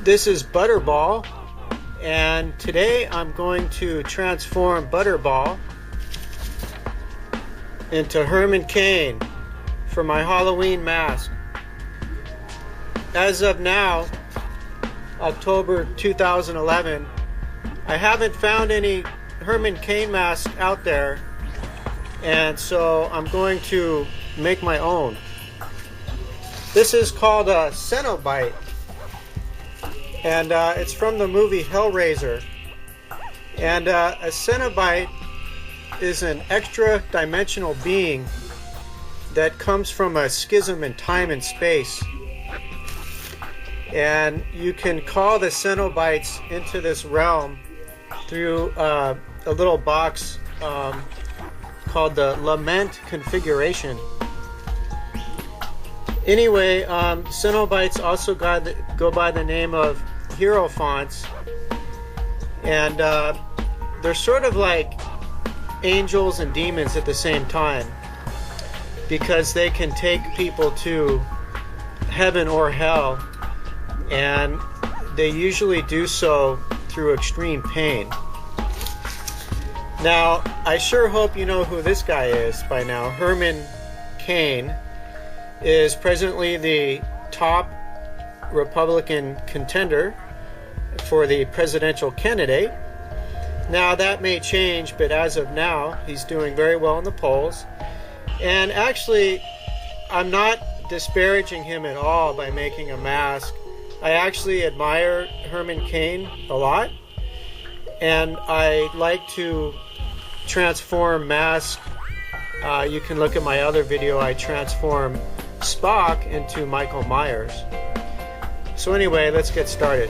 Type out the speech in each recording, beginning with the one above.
This is Butterball, and today I'm going to transform Butterball into Herman Cain for my Halloween mask. As of now, October 2011, I haven't found any Herman Cain mask out there, and so I'm going to make my own. This is called a Cenobite, and it's from the movie Hellraiser. And a Cenobite is an extra-dimensional being that comes from a schism in time and space. And you can call the Cenobites into this realm through a little box called the Lament configuration. Anyway, Cenobites also go by the name of Hierophants, and they're sort of like angels and demons at the same time, because they can take people to heaven or hell, and they usually do so through extreme pain. Now, I sure hope you know who this guy is by now. Herman Cain is presently the top Republican contender for the presidential candidate. Now, that may change, but as of now, he's doing very well in the polls. And actually, I'm not disparaging him at all by making a mask. I actually admire Herman Cain a lot, and I like to transform masks. You can look at my other video. I transform Spock into Michael Myers. So anyway, let's get started.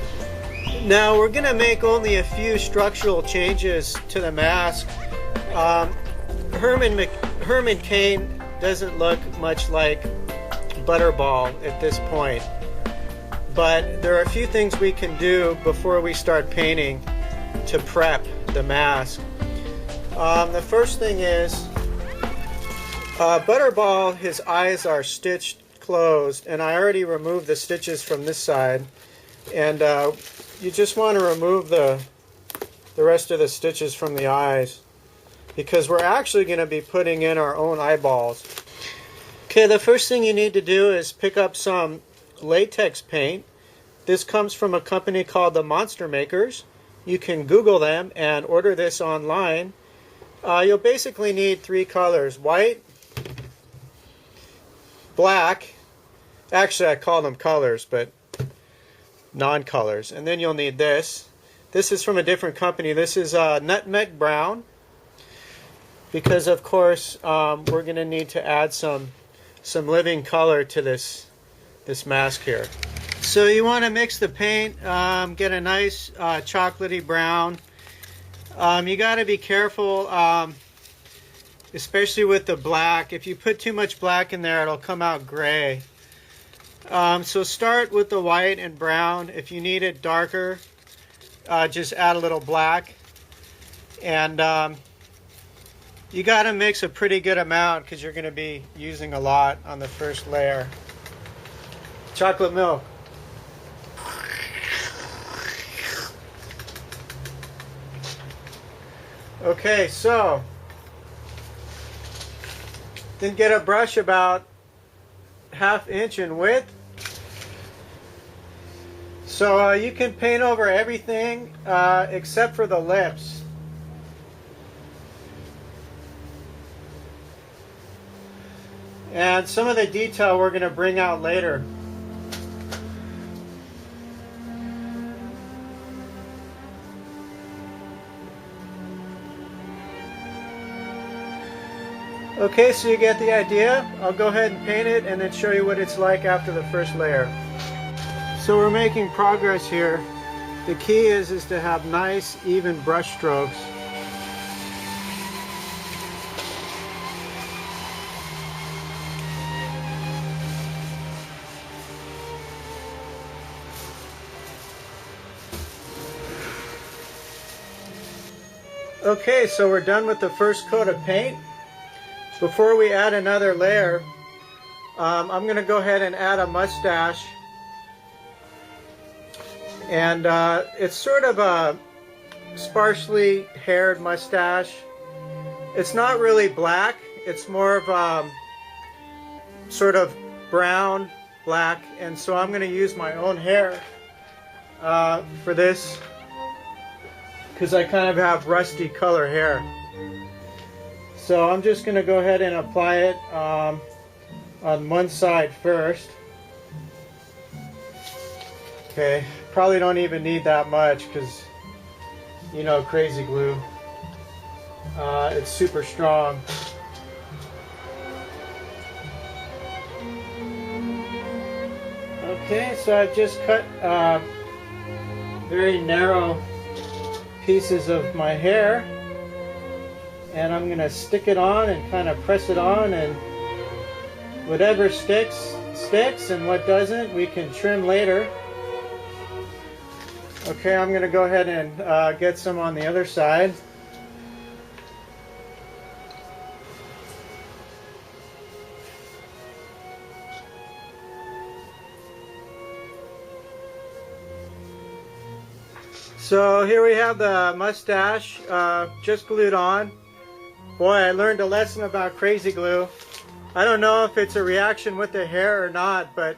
Now we're going to make only a few structural changes to the mask. Herman Cain doesn't look much like Butterball at this point, but there are a few things we can do before we start painting to prep the mask. The first thing is Butterball, his eyes are stitched closed, and I already removed the stitches from this side, and you just want to remove the rest of the stitches from the eyes, because we're actually going to be putting in our own eyeballs. Okay, the first thing you need to do is pick up some latex paint. This comes from a company called the Monster Makers. You can Google them and order this online. You'll basically need three colors: white, black, actually I call them colors, but non-colors. And then you'll need this. This is from a different company. This is nutmeg brown, because of course we're going to need to add some living color to this mask here. So you want to mix the paint, get a nice chocolatey brown. You got to be careful, especially with the black. If you put too much black in there, it'll come out gray. So start with the white and brown. If you need it darker, just add a little black. And you got to mix a pretty good amount, because you're going to be using a lot on the first layer. Chocolate milk. Okay, so then get a brush about ½ inch in width. So you can paint over everything except for the lips. And some of the detail we're going to bring out later. Okay, so you get the idea. I'll go ahead and paint it and then show you what it's like after the first layer. So we're making progress here. The key is to have nice, even brush strokes. Okay, so we're done with the first coat of paint. Before we add another layer, I'm going to go ahead and add a mustache. And it's sort of a sparsely haired mustache. It's not really black. It's more of sort of brown, black. And so I'm going to use my own hair for this, because I kind of have rusty color hair. So I'm just going to go ahead and apply it on one side first. Okay, probably don't even need that much because, you know, crazy glue. It's super strong. Okay, so I've just cut very narrow pieces of my hair, and I'm going to stick it on and kind of press it on, and whatever sticks, sticks, and what doesn't, we can trim later. Okay, I'm going to go ahead and get some on the other side. So here we have the mustache just glued on. Boy, I learned a lesson about crazy glue. I don't know if it's a reaction with the hair or not, but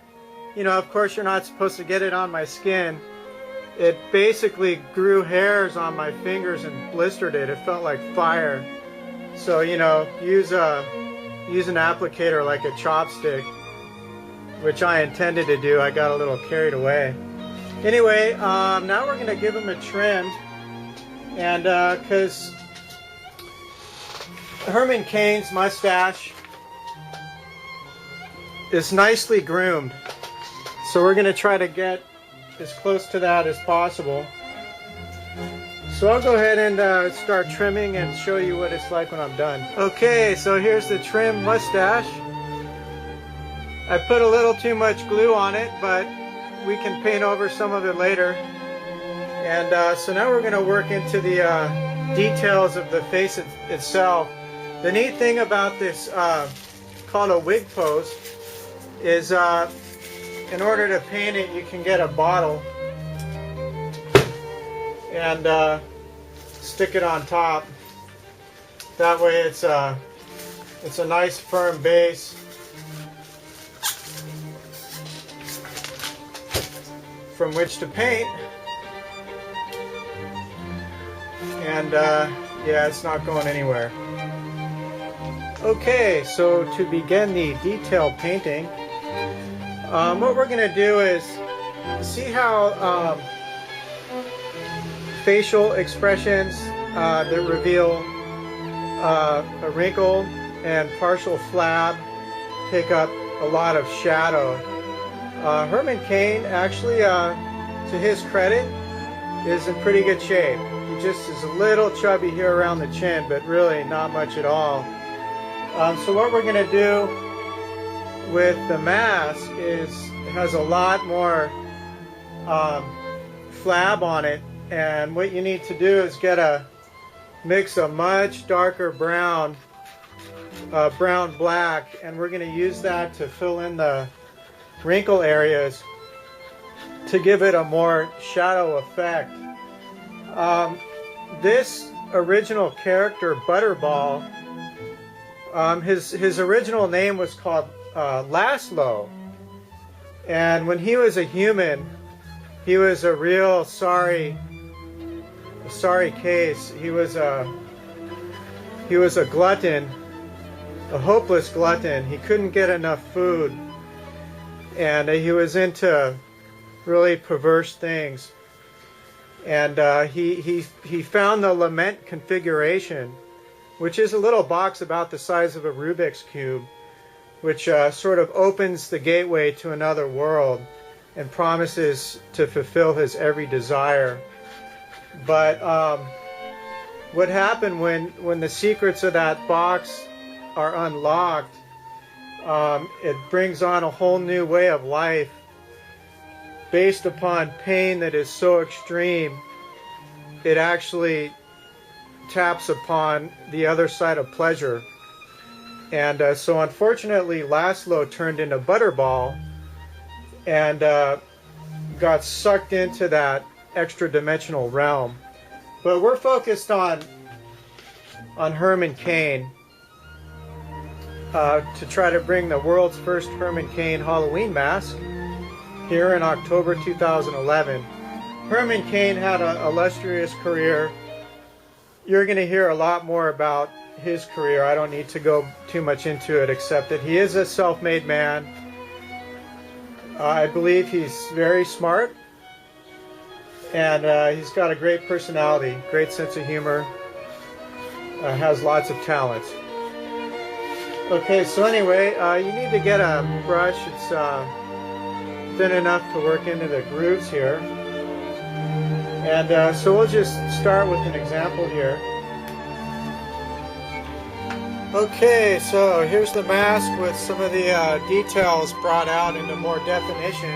you know, of course you're not supposed to get it on my skin. It basically grew hairs on my fingers and blistered it. It felt like fire. So, you know, use an applicator like a chopstick, which I intended to do. I got a little carried away. Anyway, now we're going to give him a trim. And because Herman Cain's mustache is nicely groomed, so we're going to try to get as close to that as possible. So I'll go ahead and start trimming and show you what it's like when I'm done. Okay, so here's the trim mustache. I put a little too much glue on it, but we can paint over some of it later. And so now we're going to work into the details of the face itself. The neat thing about this called a wig post is in order to paint it, you can get a bottle and stick it on top. That way it's a nice firm base from which to paint. And yeah, it's not going anywhere. Okay, so to begin the detail painting, what we're going to do is see how facial expressions that reveal a wrinkle and partial flab take up a lot of shadow. Herman Cain, actually, to his credit, is in pretty good shape. He just is a little chubby here around the chin, but really not much at all. So what we're going to do with the mask is it has a lot more flab on it, and what you need to do is get a mix of much darker brown, brown black, and we're going to use that to fill in the wrinkle areas to give it a more shadow effect. This original character, Butterball, his original name was called Laszlo, and when he was a human, he was a real sorry case. He was a glutton, a hopeless glutton. He couldn't get enough food, and he was into really perverse things. And he found the lament configuration, which is a little box about the size of a Rubik's Cube, which sort of opens the gateway to another world and promises to fulfill his every desire. But what happened when the secrets of that box are unlocked, it brings on a whole new way of life based upon pain that is so extreme, it actually taps upon the other side of pleasure. And so unfortunately, Laszlo turned into Butterball and got sucked into that extra dimensional realm. But we're focused on Herman Cain to try to bring the world's first Herman Cain Halloween mask here in October 2011. Herman Cain had an illustrious career. You're going to hear a lot more about his career. I don't need to go too much into it, except that he is a self-made man. I believe he's very smart, and he's got a great personality, great sense of humor, has lots of talents. Okay, so anyway, you need to get a brush. It's thin enough to work into the grooves here. And so we'll just start with an example here. Okay, so here's the mask with some of the details brought out into more definition.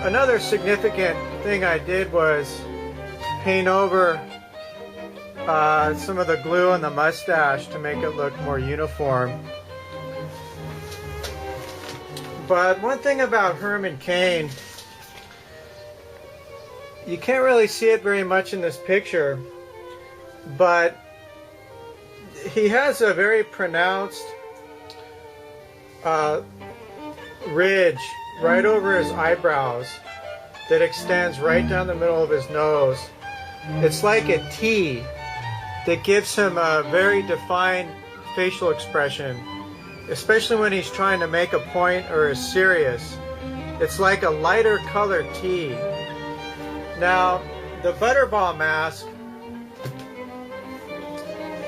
Another significant thing I did was paint over some of the glue on the mustache to make it look more uniform. But one thing about Herman Cain, you can't really see it very much in this picture, but he has a very pronounced ridge right over his eyebrows that extends right down the middle of his nose. It's like a T that gives him a very defined facial expression, especially when he's trying to make a point or is serious. It's like a lighter colored T. Now, the Butterball mask,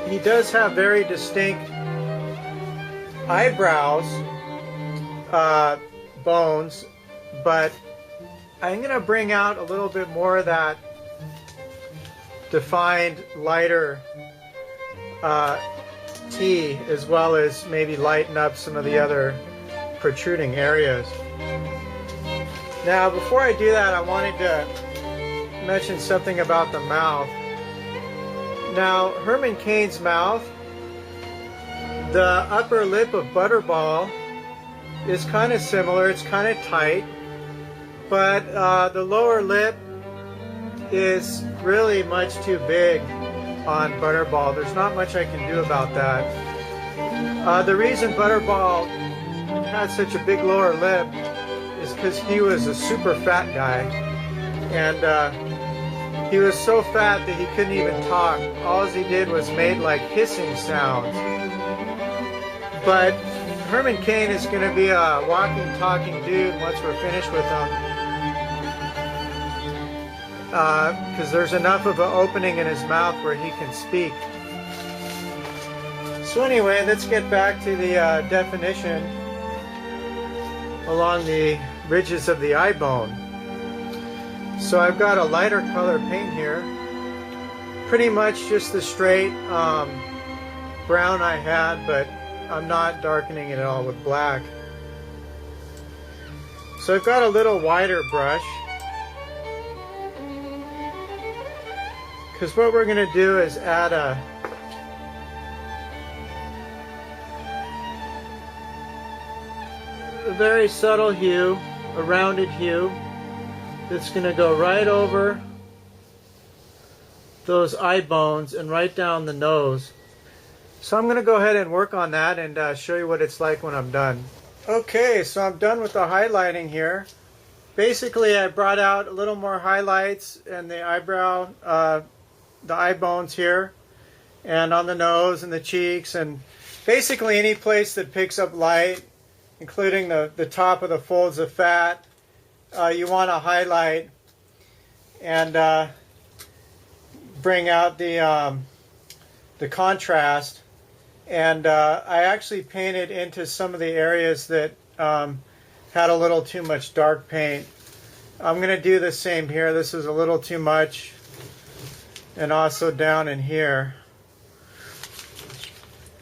he does have very distinct eyebrows, bones, but I'm going to bring out a little bit more of that defined, lighter T, as well as maybe lighten up some of the other protruding areas. Now, before I do that, I wanted to mention something about the mouth. Now, Herman Cain's mouth, the upper lip of Butterball is kind of similar. It's kind of tight, but the lower lip is really much too big on Butterball. There's not much I can do about that. The reason Butterball had such a big lower lip is because he was a super fat guy, and he was so fat that he couldn't even talk. All he did was made like hissing sounds. But Herman Cain is going to be a walking, talking dude once we're finished with him, because there's enough of an opening in his mouth where he can speak. So anyway, let's get back to the definition along the ridges of the eye bone. So I've got a lighter color paint here, pretty much just the straight brown I had, but I'm not darkening it at all with black. So I've got a little wider brush, because what we're going to do is add a very subtle hue, a rounded hue, that's going to go right over those eye bones and right down the nose. So I'm going to go ahead and work on that and show you what it's like when I'm done. Okay, so I'm done with the highlighting here. Basically, I brought out a little more highlights in the eyebrow, the eye bones here, and on the nose and the cheeks, and basically any place that picks up light, including the top of the folds of fat. You want to highlight and bring out the contrast. And I actually painted into some of the areas that had a little too much dark paint. I'm going to do the same here. This is a little too much, and also down in here.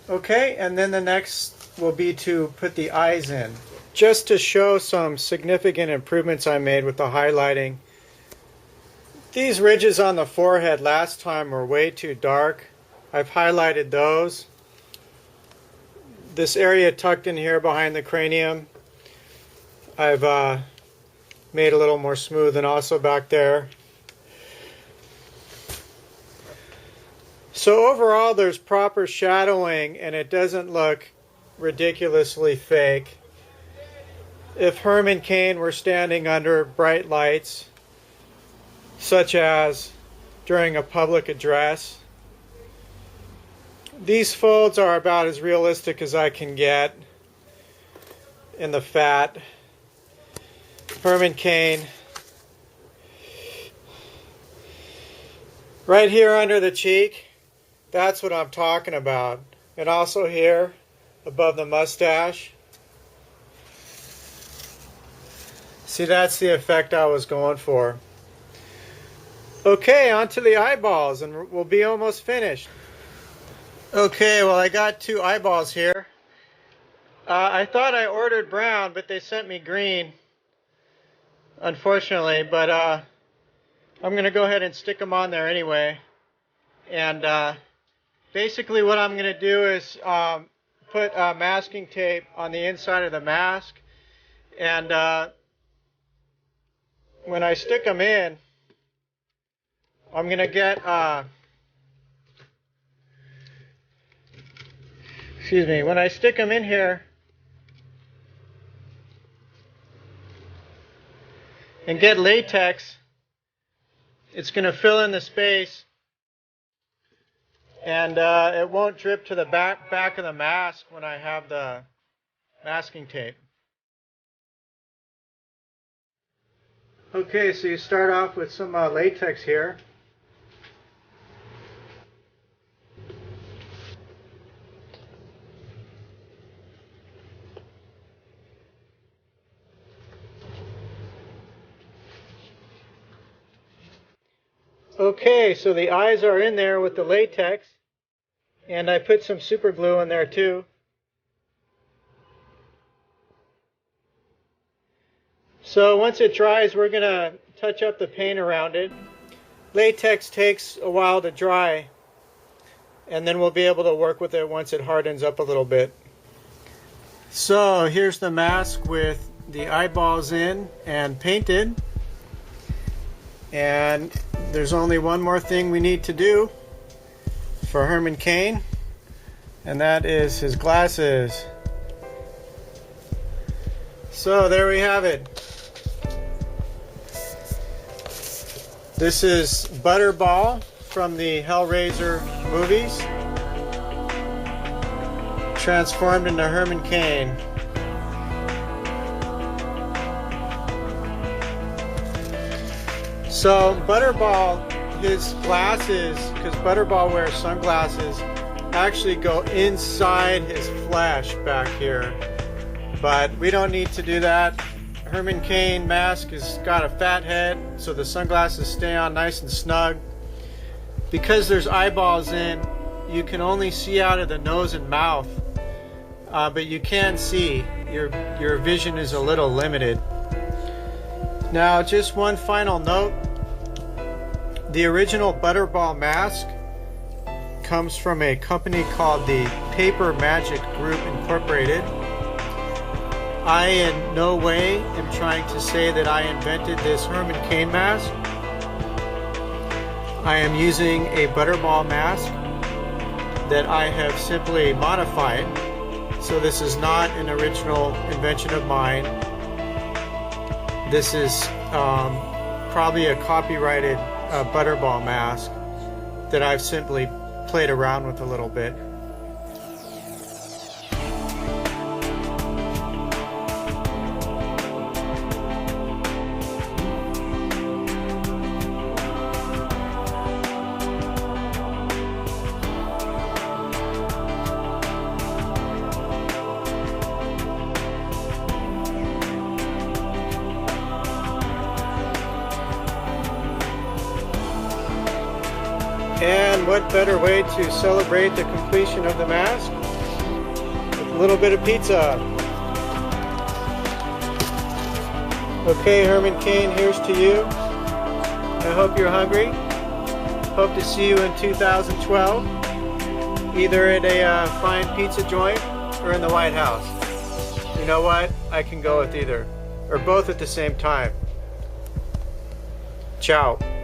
Okay, and then the next will be to put the eyes in. Just to show some significant improvements I made with the highlighting. These ridges on the forehead last time were way too dark. I've highlighted those. This area tucked in here behind the cranium, I've made a little more smooth, and also back there. So overall there's proper shadowing and it doesn't look ridiculously fake. If Herman Cain were standing under bright lights, such as during a public address, these folds are about as realistic as I can get in the fat. Herman Cain. Right here under the cheek, that's what I'm talking about. And also here, above the mustache. See, that's the effect I was going for. Okay, on to the eyeballs, and we'll be almost finished. Okay, well, I got two eyeballs here. I thought I ordered brown, but they sent me green, unfortunately. But I'm going to go ahead and stick them on there anyway. And basically what I'm going to do is put masking tape on the inside of the mask. And when I stick them in, I'm going to get... excuse me, when I stick them in here and get latex, it's going to fill in the space and it won't drip to the back of the mask when I have the masking tape. Okay, so you start off with some latex here. Okay, so the eyes are in there with the latex, and I put some super glue in there too. So once it dries, we're going to touch up the paint around it. Latex takes a while to dry, and then we'll be able to work with it once it hardens up a little bit. So here's the mask with the eyeballs in and painted. And there's only one more thing we need to do for Herman Cain, and that is his glasses. So there we have it. This is Butterball from the Hellraiser movies, transformed into Herman Cain. So Butterball, his glasses, because Butterball wears sunglasses, actually go inside his flesh back here. But we don't need to do that. Herman Cain mask has got a fat head, so the sunglasses stay on nice and snug. Because there's eyeballs in, you can only see out of the nose and mouth, but you can see. Your vision is a little limited. Now, just one final note. The original Butterball mask comes from a company called the Paper Magic Group Incorporated. I in no way am trying to say that I invented this Herman Cain mask. I am using a Butterball mask that I have simply modified. So this is not an original invention of mine. This is probably a copyrighted Butterball mask that I've simply played around with a little bit. And what better way to celebrate the completion of the mask with a little bit of pizza. Okay, Herman Cain, here's to you. I hope you're hungry. Hope to see you in 2012, either at a fine pizza joint or in the White House. You know what? I can go with either, or both at the same time. Ciao.